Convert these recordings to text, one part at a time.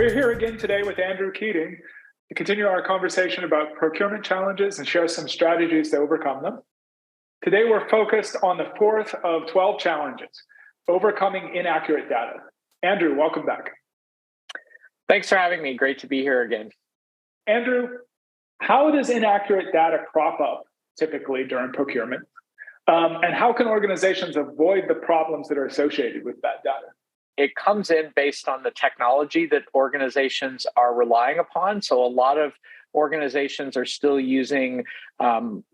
We're here again today with Andrew Keating to continue our conversation about procurement challenges and share some strategies to overcome them. Today, we're focused on the fourth of 12 challenges, overcoming inaccurate data. Andrew, welcome back. Thanks for having me. Great to be here again. Andrew, how does inaccurate data crop up typically during procurement? And how can organizations avoid the problems that are associated with that data? It comes in based on the technology that organizations are relying upon. So a lot of organizations are still using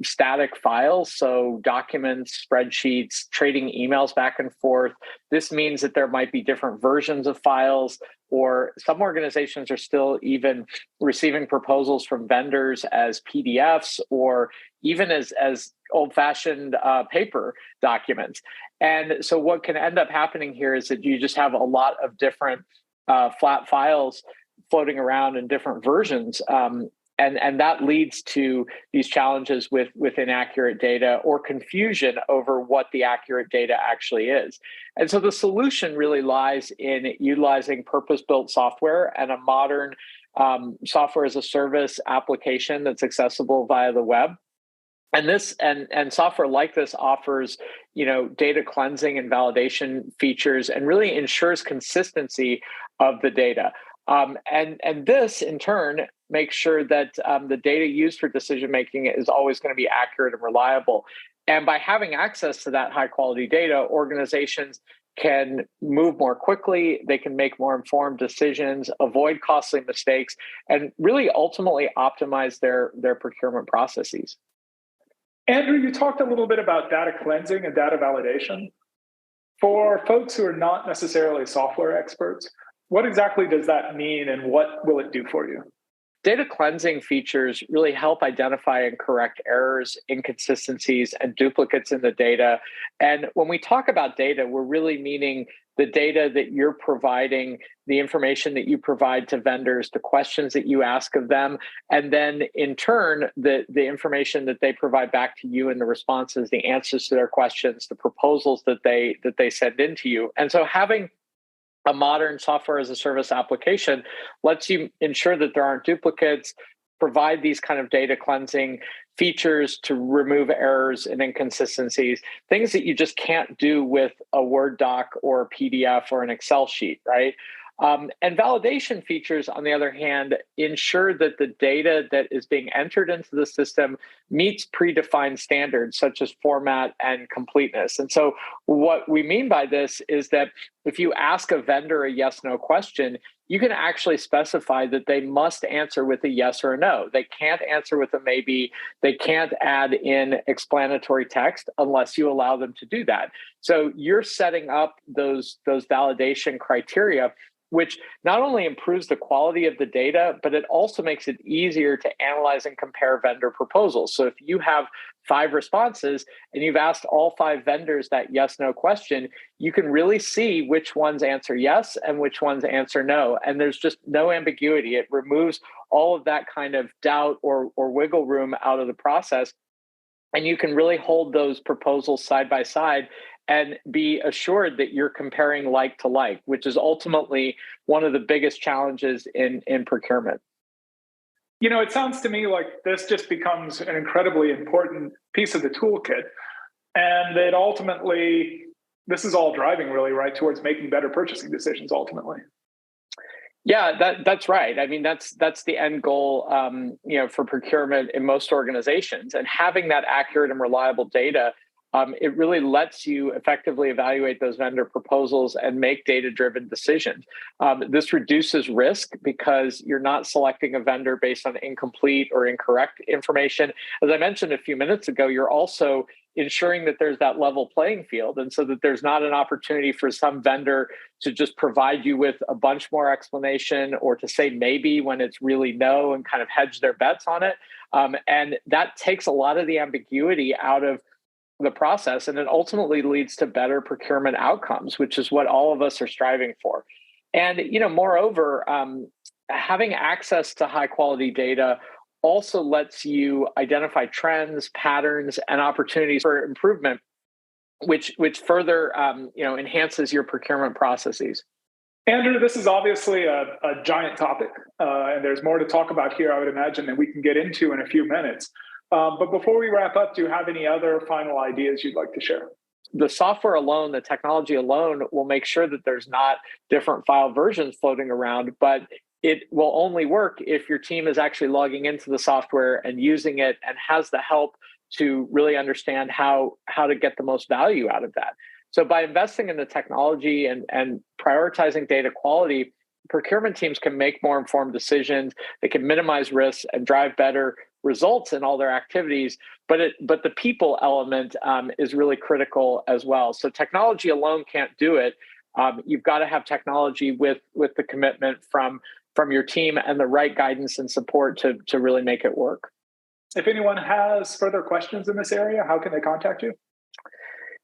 static files, so documents, spreadsheets, trading emails back and forth. This means that there might be different versions of files, or some organizations are still even receiving proposals from vendors as PDFs or even as old-fashioned paper documents. And so what can end up happening here is that you just have a lot of different flat files floating around in different versions. And that leads to these challenges with inaccurate data or confusion over what the accurate data actually is. And so the solution really lies in utilizing purpose-built software and a modern software as a service application that's accessible via the web. And this and software like this offers, data cleansing and validation features and really ensures consistency of the data. And this, in turn, makes sure that the data used for decision making is always going to be accurate and reliable. And by having access to that high quality data, organizations can move more quickly, they can make more informed decisions, avoid costly mistakes, and really ultimately optimize their procurement processes. Andrew, you talked a little bit about data cleansing and data validation. For folks who are not necessarily software experts, what exactly does that mean and what will it do for you? Data cleansing features really help identify and correct errors, inconsistencies, and duplicates in the data. And when we talk about data, we're really meaning the data that you're providing, the information that you provide to vendors, the questions that you ask of them, and then in turn, the information that they provide back to you and the responses, the answers to their questions, the proposals that they send in to you. And so having a modern software as a service application lets you ensure that there aren't duplicates, provide these kind of data cleansing features to remove errors and inconsistencies, things that you just can't do with a Word doc or a PDF or an Excel sheet, right? And validation features, on the other hand, ensure that the data that is being entered into the system meets predefined standards such as format and completeness. And so what we mean by this is that if you ask a vendor a yes/no question, you can actually specify that they must answer with a yes or a no. They can't answer with a maybe. They can't add in explanatory text unless you allow them to do that. So you're setting up those validation criteria, which not only improves the quality of the data, but it also makes it easier to analyze and compare vendor proposals. So if you have 5 responses and you've asked all 5 vendors that yes/no question, you can really see which ones answer yes and which ones answer no. And there's just no ambiguity. It removes all of that kind of doubt or wiggle room out of the process. And you can really hold those proposals side by side and be assured that you're comparing like to like, which is ultimately one of the biggest challenges in procurement. It sounds to me like this just becomes an incredibly important piece of the toolkit. And that ultimately, this is all driving really right towards making better purchasing decisions ultimately. Yeah, that's right. I mean, that's the end goal, for procurement in most organizations. And having that accurate and reliable data, it really lets you effectively evaluate those vendor proposals and make data-driven decisions. This reduces risk because you're not selecting a vendor based on incomplete or incorrect information. As I mentioned a few minutes ago, you're also ensuring that there's that level playing field, and so that there's not an opportunity for some vendor to just provide you with a bunch more explanation or to say maybe when it's really no and kind of hedge their bets on it. And that takes a lot of the ambiguity out of the process, and it ultimately leads to better procurement outcomes, which is what all of us are striving for. And moreover, having access to high quality data also lets you identify trends, patterns, and opportunities for improvement, which further enhances your procurement processes. Andrew, this is obviously a giant topic, and there's more to talk about here, I would imagine, that we can get into in a few minutes. But before we wrap up, do you have any other final ideas you'd like to share? The software alone, the technology alone will make sure that there's not different file versions floating around, but it will only work if your team is actually logging into the software and using it and has the help to really understand how to get the most value out of that. So by investing in the technology and prioritizing data quality, procurement teams can make more informed decisions. They can minimize risks and drive better results in all their activities. But the people element is really critical as well. So technology alone can't do it. You've got to have technology with the commitment from your team and the right guidance and support to really make it work. If anyone has further questions in this area, how can they contact you?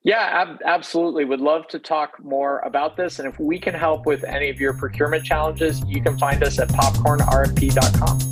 Yeah, absolutely. Would love to talk more about this. And if we can help with any of your procurement challenges, you can find us at popcornrfp.com.